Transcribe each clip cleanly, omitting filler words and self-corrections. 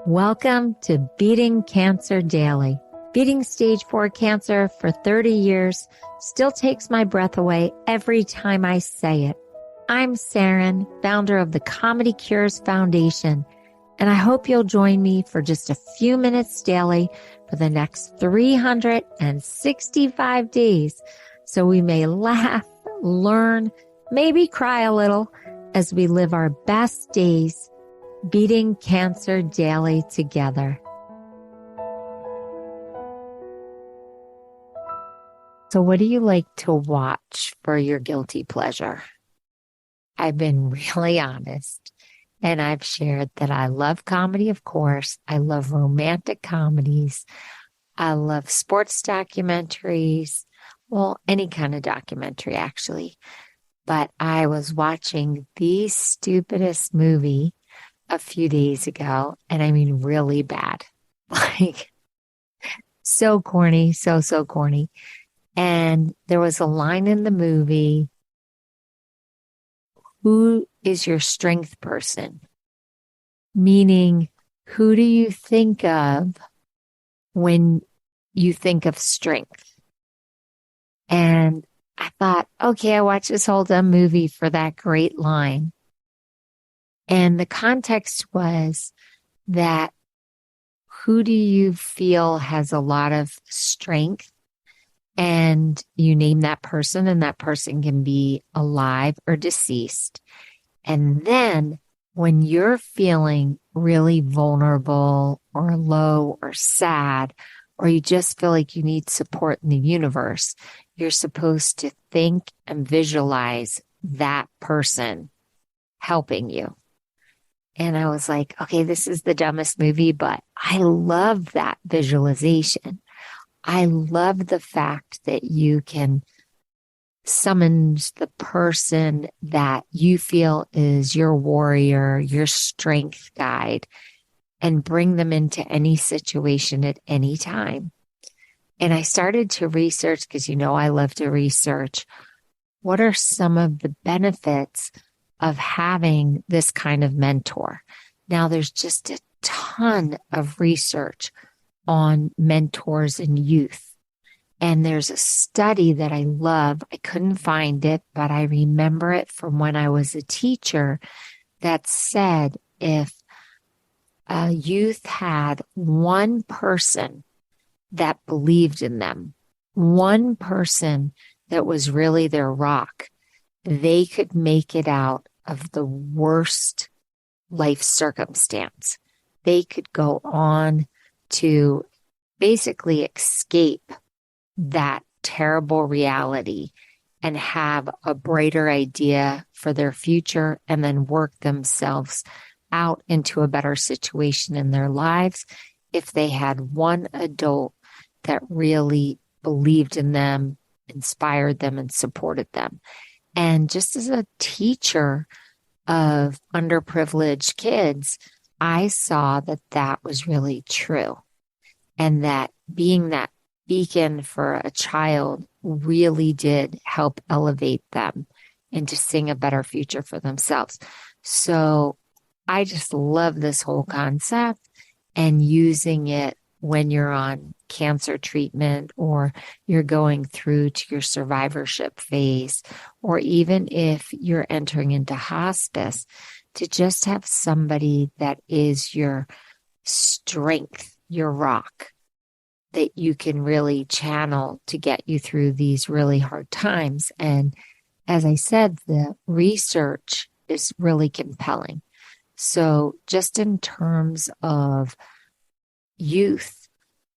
Welcome to Beating Cancer Daily. Beating stage 4 cancer for 30 years still takes my breath away every time I say it. I'm Saranne, founder of the Comedy Cures Foundation, and I hope you'll join me for just a few minutes daily for the next 365 days so we may laugh, learn, maybe cry a little as we live our best days beating cancer daily together. So what do you like to watch for your guilty pleasure? I've been really honest, and I've shared that I love comedy, of course. I love romantic comedies. I love sports documentaries. Well, any kind of documentary, actually. But I was watching the stupidest movie a few days ago, and I mean really bad. Like, so corny, so corny. And there was a line in the movie, who is your strength person? Meaning, who do you think of when you think of strength? And I thought, okay, I watched this whole dumb movie for that great line. And the context was that who do you feel has a lot of strength? And you name that person, and that person can be alive or deceased. And then when you're feeling really vulnerable or low or sad, or you just feel like you need support in the universe, you're supposed to think and visualize that person helping you. And I was like, okay, this is the dumbest movie, but I love that visualization. I love the fact that you can summon the person that you feel is your warrior, your strength guide, and bring them into any situation at any time. And I started to research, because I love to research, what are some of the benefits of having this kind of mentor. Now, there's just a ton of research on mentors in youth. And there's a study that I love. I couldn't find it, but I remember it from when I was a teacher that said if a youth had one person that believed in them, one person that was really their rock, they could make it out of the worst life circumstance. They could go on to basically escape that terrible reality and have a brighter idea for their future, and then work themselves out into a better situation in their lives if they had one adult that really believed in them, inspired them, and supported them. And just as a teacher of underprivileged kids, I saw that that was really true. And that being that beacon for a child really did help elevate them into seeing a better future for themselves. So I just love this whole concept, and using it when you're on cancer treatment, or you're going through to your survivorship phase, or even if you're entering into hospice, to just have somebody that is your strength, your rock, that you can really channel to get you through these really hard times. And as I said, the research is really compelling. So just in terms of youth,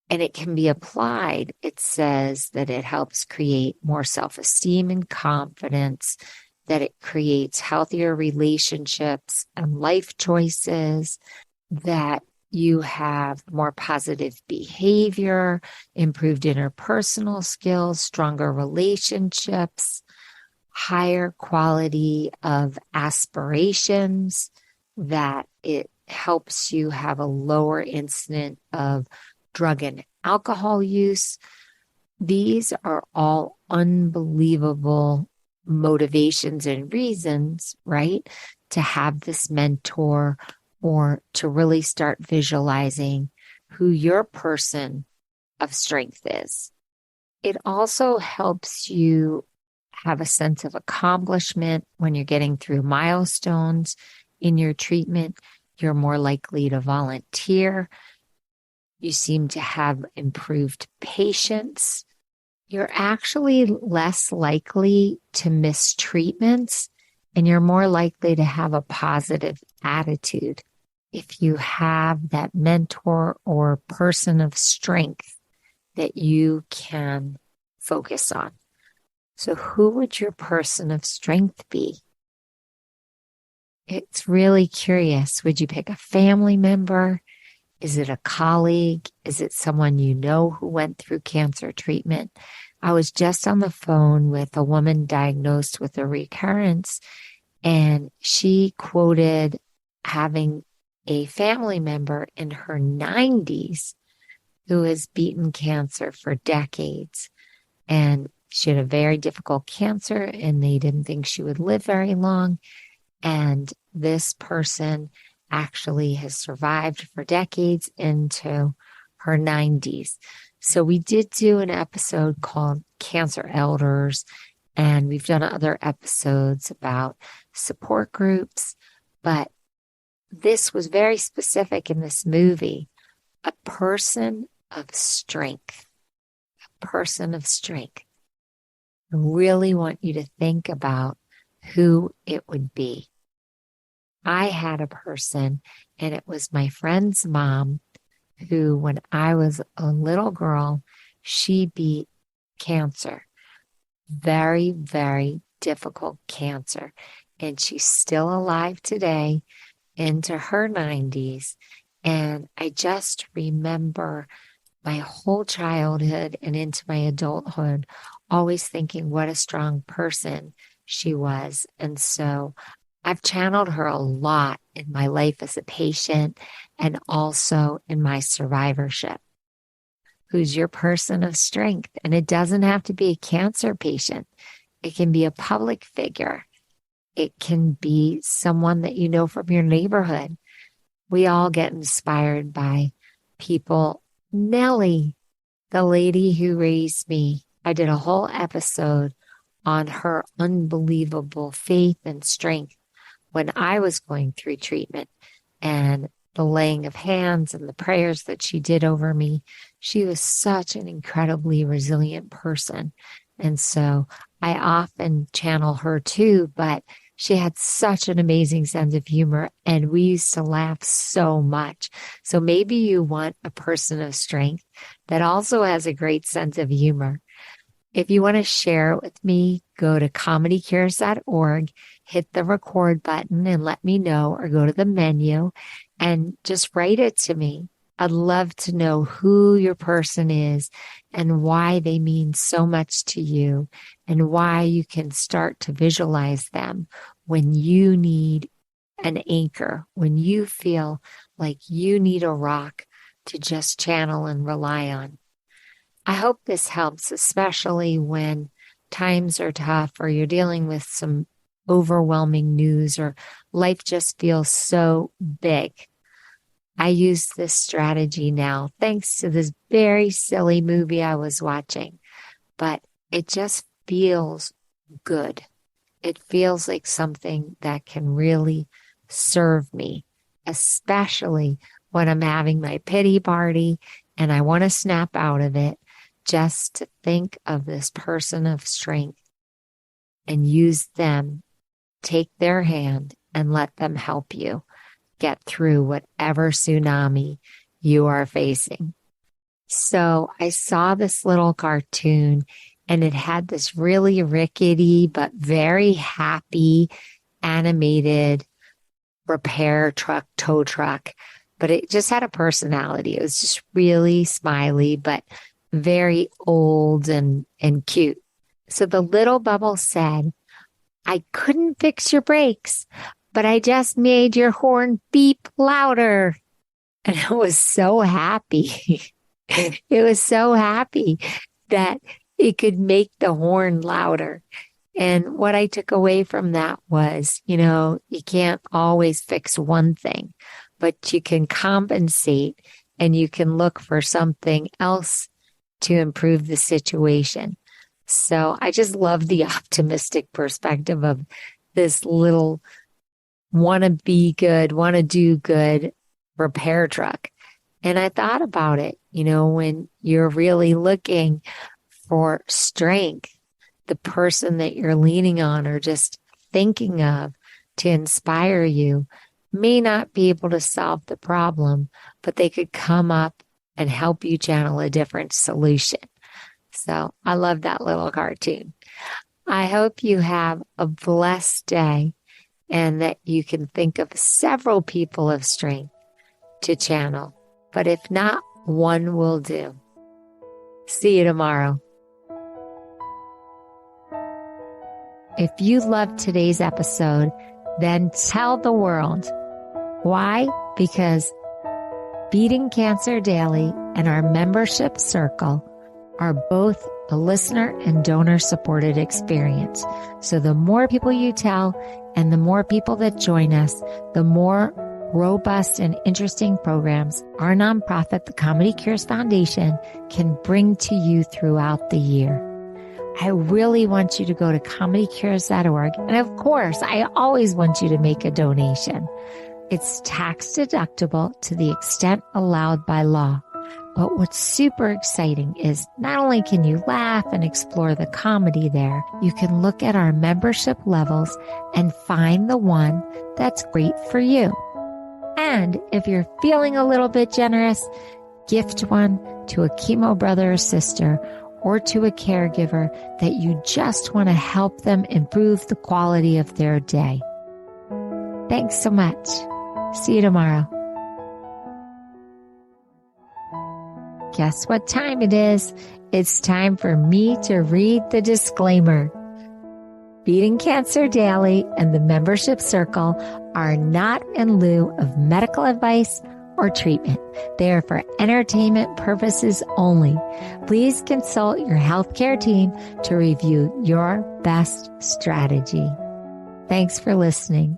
and it can be applied, it says that it helps create more self-esteem and confidence, that it creates healthier relationships and life choices, that you have more positive behavior, improved interpersonal skills, stronger relationships, higher quality of aspirations, that it helps you have a lower incident of drug and alcohol use. These are all unbelievable motivations and reasons, right, to have this mentor or to really start visualizing who your person of strength is. It also helps you have a sense of accomplishment when you're getting through milestones in your treatment. You're more likely to volunteer. You seem to have improved patience. You're actually less likely to miss treatments, and you're more likely to have a positive attitude if you have that mentor or person of strength that you can focus on. So who would your person of strength be? It's really curious. Would you pick a family member? Is it a colleague? Is it someone you know who went through cancer treatment? I was just on the phone with a woman diagnosed with a recurrence, and she quoted having a family member in her 90s who has beaten cancer for decades. And she had a very difficult cancer, and they didn't think she would live very long. And this person actually has survived for decades into her 90s. So we did do an episode called Cancer Elders, and we've done other episodes about support groups, but this was very specific in this movie, a person of strength, a person of strength. I really want you to think about who it would be. I had a person, and it was my friend's mom, who, when I was a little girl, she beat cancer. Very, very difficult cancer. And she's still alive today into her 90s. And I just remember my whole childhood and into my adulthood always thinking what a strong person she was. And so I've channeled her a lot in my life as a patient and also in my survivorship. Who's your person of strength? And it doesn't have to be a cancer patient. It can be a public figure. It can be someone that you know from your neighborhood. We all get inspired by people. Nellie, the lady who raised me, I did a whole episode on her unbelievable faith and strength when I was going through treatment, and the laying of hands and the prayers that she did over me. She was such an incredibly resilient person. And so I often channel her too, but she had such an amazing sense of humor, and we used to laugh so much. So maybe you want a person of strength that also has a great sense of humor. If you want to share it with me, go to comedycures.org, hit the record button and let me know, or go to the menu and just write it to me. I'd love to know who your person is and why they mean so much to you, and why you can start to visualize them when you need an anchor, when you feel like you need a rock to just channel and rely on. I hope this helps, especially when times are tough or you're dealing with some overwhelming news or life just feels so big. I use this strategy now thanks to this very silly movie I was watching, but it just feels good. It feels like something that can really serve me, especially when I'm having my pity party and I want to snap out of it. Just to think of this person of strength and use them, take their hand and let them help you get through whatever tsunami you are facing. So I saw this little cartoon, and it had this really rickety but very happy animated repair truck, tow truck, but it just had a personality. It was just really smiley, but very old and cute. So the little bubble said, "I couldn't fix your brakes, but I just made your horn beep louder." And I was so happy. It was so happy that it could make the horn louder. And what I took away from that was, you can't always fix one thing, but you can compensate and you can look for something else to improve the situation. So I just love the optimistic perspective of this little want to be good, want to do good repair truck. And I thought about it, when you're really looking for strength, the person that you're leaning on or just thinking of to inspire you may not be able to solve the problem, but they could come up and help you channel a different solution. So I love that little cartoon. I hope you have a blessed day and that you can think of several people of strength to channel. But if not, one will do. See you tomorrow. If you loved today's episode, then tell the world. Why? Because Beating Cancer Daily and our membership circle are both a listener and donor supported experience. So the more people you tell and the more people that join us, the more robust and interesting programs our nonprofit, the Comedy Cures Foundation, can bring to you throughout the year. I really want you to go to comedycures.org. And of course, I always want you to make a donation. It's tax deductible to the extent allowed by law. But what's super exciting is not only can you laugh and explore the comedy there, you can look at our membership levels and find the one that's great for you. And if you're feeling a little bit generous, gift one to a chemo brother or sister or to a caregiver that you just want to help them improve the quality of their day. Thanks so much. See you tomorrow. Guess what time it is? It's time for me to read the disclaimer. Beating Cancer Daily and the membership circle are not in lieu of medical advice or treatment. They are for entertainment purposes only. Please consult your healthcare team to review your best strategy. Thanks for listening.